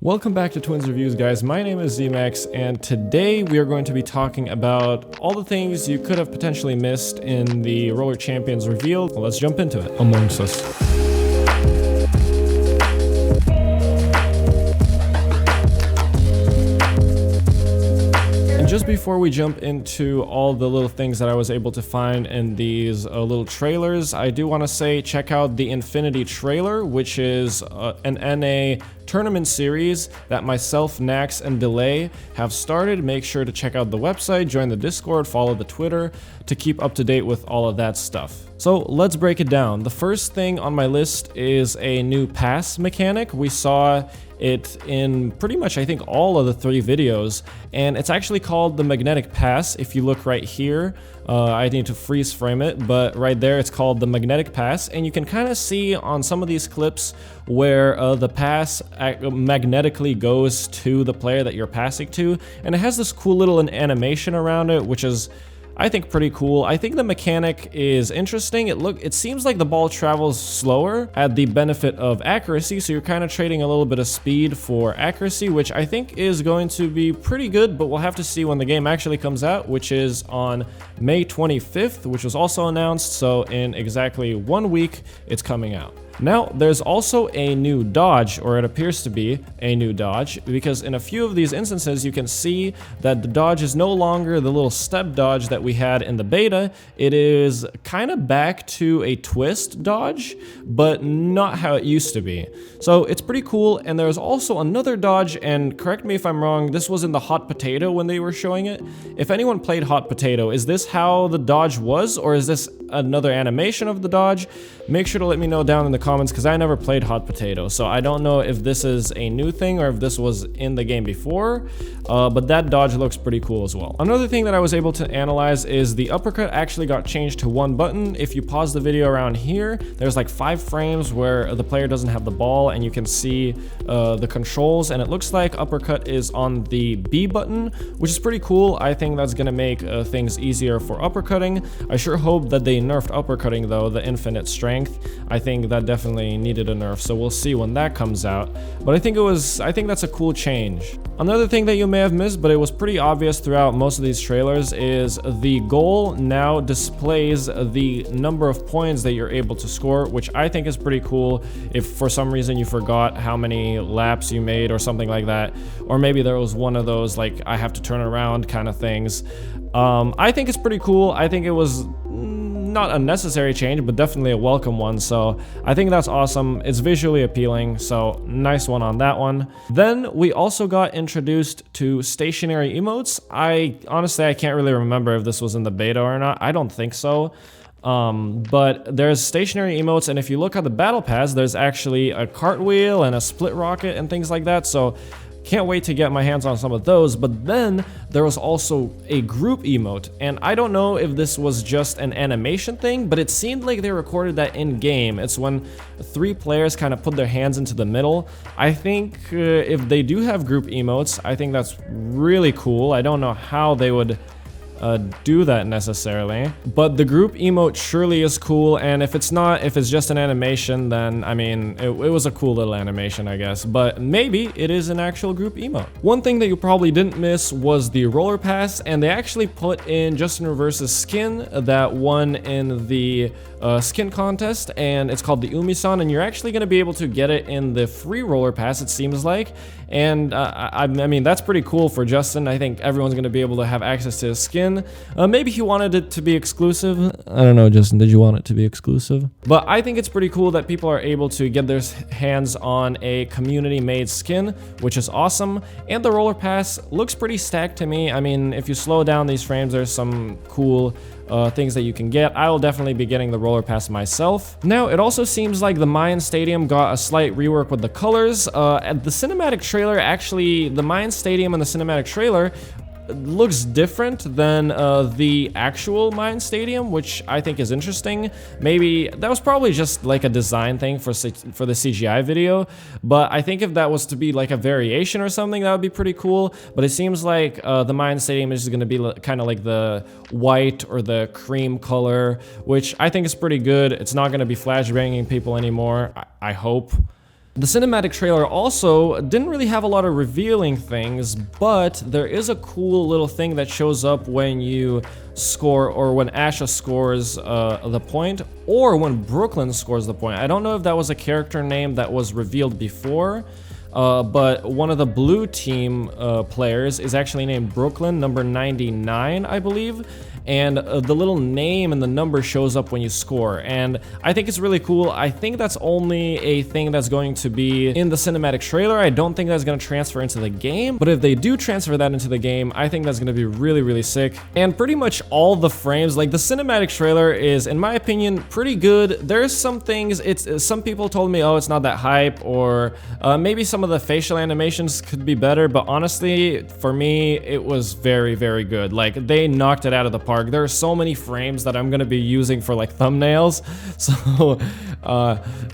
Welcome back to Twins Reviews, guys. My name is ZMax, and today we are going to be talking about all the things you could have potentially missed in the Roller Champions reveal. Well, let's jump into it. Amongst Us. Just before we jump into all the little things that I was able to find in these little trailers, I do want to say check out the Infinity trailer, which is an NA tournament series that myself, Nax, and Delay have started. Make sure to check out the website, join the Discord, follow the Twitter to keep up to date with all of that stuff. So let's break it down. The first thing on my list is a new pass mechanic. We saw it in pretty much, I think, all of the 3 videos, and it's actually called the Magnetic Pass. If you look right here, I need to freeze frame it, but right there it's called the Magnetic Pass, and you can kind of see on some of these clips where the pass magnetically goes to the player that you're passing to, and it has this cool little animation around it, which is, I think, pretty cool. I think the mechanic is interesting. It seems like the ball travels slower at the benefit of accuracy, so you're kind of trading a little bit of speed for accuracy, which I think is going to be pretty good, but we'll have to see when the game actually comes out, which is on May 25th, which was also announced, so in exactly 1 week, it's coming out. Now, there's also a new dodge, or it appears to be a new dodge, because in a few of these instances, you can see that the dodge is no longer the little step dodge that we had in the beta. It is kind of back to a twist dodge, but not how it used to be. So it's pretty cool, and there's also another dodge, and correct me if I'm wrong, this was in the Hot Potato when they were showing it. If anyone played Hot Potato, is this how the dodge was, or is this another animation of the dodge? Make sure to let me know down in the comments, because I never played Hot Potato, so I don't know if this is a new thing or if this was in the game before, but that dodge looks pretty cool as well. Another thing that I was able to analyze is the uppercut actually got changed to 1 button. If you pause the video around here, there's like 5 frames where the player doesn't have the ball and you can see the controls, and it looks like uppercut is on the B button, which is pretty cool. I think that's gonna make things easier for uppercutting. I sure hope that they nerfed uppercutting though, the infinite strength. I think that definitely needed a nerf, so we'll see when that comes out. But I think that's a cool change. Another thing that you may have missed, but it was pretty obvious throughout most of these trailers, is the goal now displays the number of points that you're able to score, which I think is pretty cool. If for some reason you forgot how many laps you made or something like that, or maybe there was one of those like I have to turn around kind of things. I think it's pretty cool. I think it was not a necessary change, but definitely a welcome one, so I think that's awesome. It's visually appealing, so nice one on that one. Then we also got introduced to stationary emotes. Honestly, I can't really remember if this was in the beta or not. I don't think so. But there's stationary emotes, and if you look at the battle pass, there's actually a cartwheel and a split rocket and things like that, so can't wait to get my hands on some of those. But then there was also a group emote, and I don't know if this was just an animation thing, but it seemed like they recorded that in game. It's when 3 players kind of put their hands into the middle. I think if they do have group emotes, I think that's really cool. I don't know how they would do that necessarily, but the group emote surely is cool, and if it's just an animation, then I mean it was a cool little animation, I guess, but maybe it is an actual group emote. One thing that you probably didn't miss was the roller pass, and they actually put in JustinReverse's skin that won in the skin contest, and it's called the Umi-san, and you're actually going to be able to get it in the free roller pass, it seems like. And I mean, that's pretty cool for Justin. I think everyone's going to be able to have access to his skin. Maybe he wanted it to be exclusive. I don't know, Justin, did you want it to be exclusive? But I think it's pretty cool that people are able to get their hands on a community-made skin, which is awesome. And the roller pass looks pretty stacked to me. I mean, if you slow down these frames, there's some cool things that you can get. I will definitely be getting the roller pass myself. Now, it also seems like the Mayan Stadium got a slight rework with the colors. At the cinematic trailer, actually, the Mayan Stadium and the cinematic trailer looks different than the actual Mayan Stadium, which I think is interesting. Maybe that was probably just like a design thing for the CGI video, but I think if that was to be like a variation or something, that would be pretty cool. But it seems like the Mayan Stadium is going to be kind of like the white or the cream color, which I think is pretty good. It's not going to be flashbanging people anymore, I hope. The cinematic trailer also didn't really have a lot of revealing things, but there is a cool little thing that shows up when you score, or when Asha scores the point, or when Brooklyn scores the point. I don't know if that was a character name that was revealed before, but one of the blue team players is actually named Brooklyn, number 99, I believe. And the little name and the number shows up when you score, and I think it's really cool. I think that's only a thing that's going to be in the cinematic trailer. I don't think that's going to transfer into the game, but if they do transfer that into the game, I think that's going to be really, really sick. And pretty much all the frames, like the cinematic trailer is, in my opinion, pretty good. There's some things, some people told me, oh, it's not that hype, or maybe some of the facial animations could be better, but honestly, for me, it was very, very good. Like, they knocked it out of the park. There are so many frames that I'm gonna be using for like thumbnails, so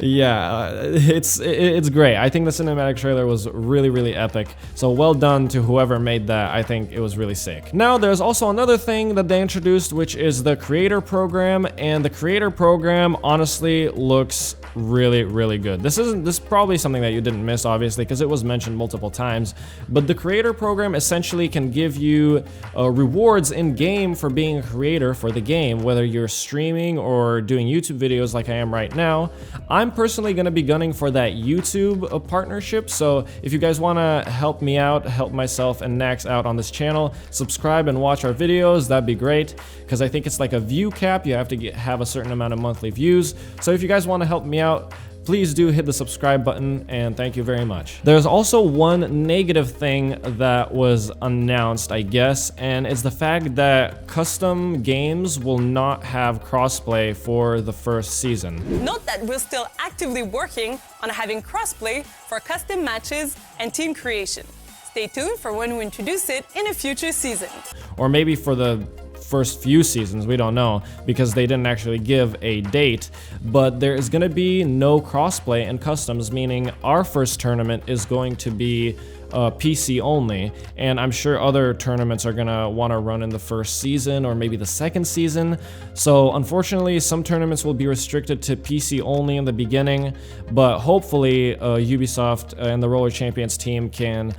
yeah, it's great. I think the cinematic trailer was really, really epic, so well done to whoever made that. I think it was really sick. Now there's also another thing that they introduced, which is the creator program, and the creator program honestly looks really, really good. This is probably something that you didn't miss, obviously, because it was mentioned multiple times, but the creator program essentially can give you rewards in game for being a creator for the game, whether you're streaming or doing YouTube videos like I am right now. I'm personally going to be gunning for that YouTube partnership, so if you guys want to help me out, help myself and Nax out on this channel, subscribe and watch our videos, that'd be great, because I think it's like a view cap. You have to have a certain amount of monthly views, so if you guys want to help me out, please do hit the subscribe button, and thank you very much. There's also one negative thing that was announced, I guess, and it's the fact that custom games will not have crossplay for the first season. Note that we're still actively working on having crossplay for custom matches and team creation. Stay tuned for when we introduce it in a future season. Or maybe for the first few seasons, we don't know, because they didn't actually give a date, but there is going to be no crossplay in customs, meaning our first tournament is going to be PC only, and I'm sure other tournaments are gonna want to run in the first season or maybe the second season. So unfortunately, some tournaments will be restricted to PC only in the beginning, but hopefully Ubisoft and the Roller Champions team can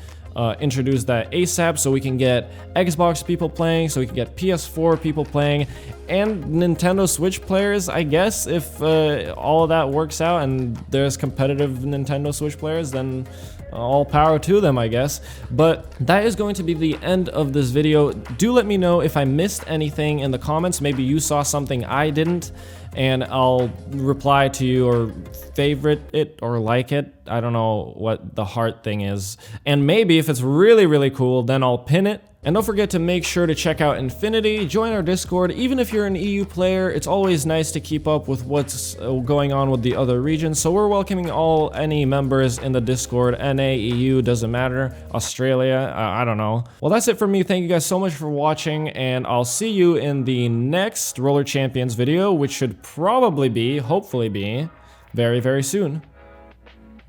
introduce that ASAP, so we can get Xbox people playing, so we can get PS4 people playing, and Nintendo Switch players, I guess. If all of that works out and there's competitive Nintendo Switch players, then all power to them, I guess. But that is going to be the end of this video. Do let me know if I missed anything in the comments. Maybe you saw something I didn't, and I'll reply to you or favorite it or like it. I don't know what the heart thing is. And maybe if it's really, really cool, then I'll pin it. And don't forget to make sure to check out Infinity, join our Discord. Even if you're an EU player, it's always nice to keep up with what's going on with the other regions. So we're welcoming any members in the Discord. NA, EU, doesn't matter. Australia, I don't know. Well, that's it for me. Thank you guys so much for watching, and I'll see you in the next Roller Champions video, which should probably be, hopefully be, very, very soon.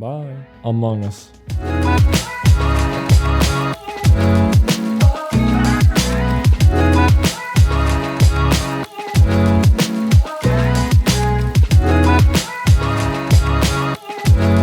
Bye. Among Us.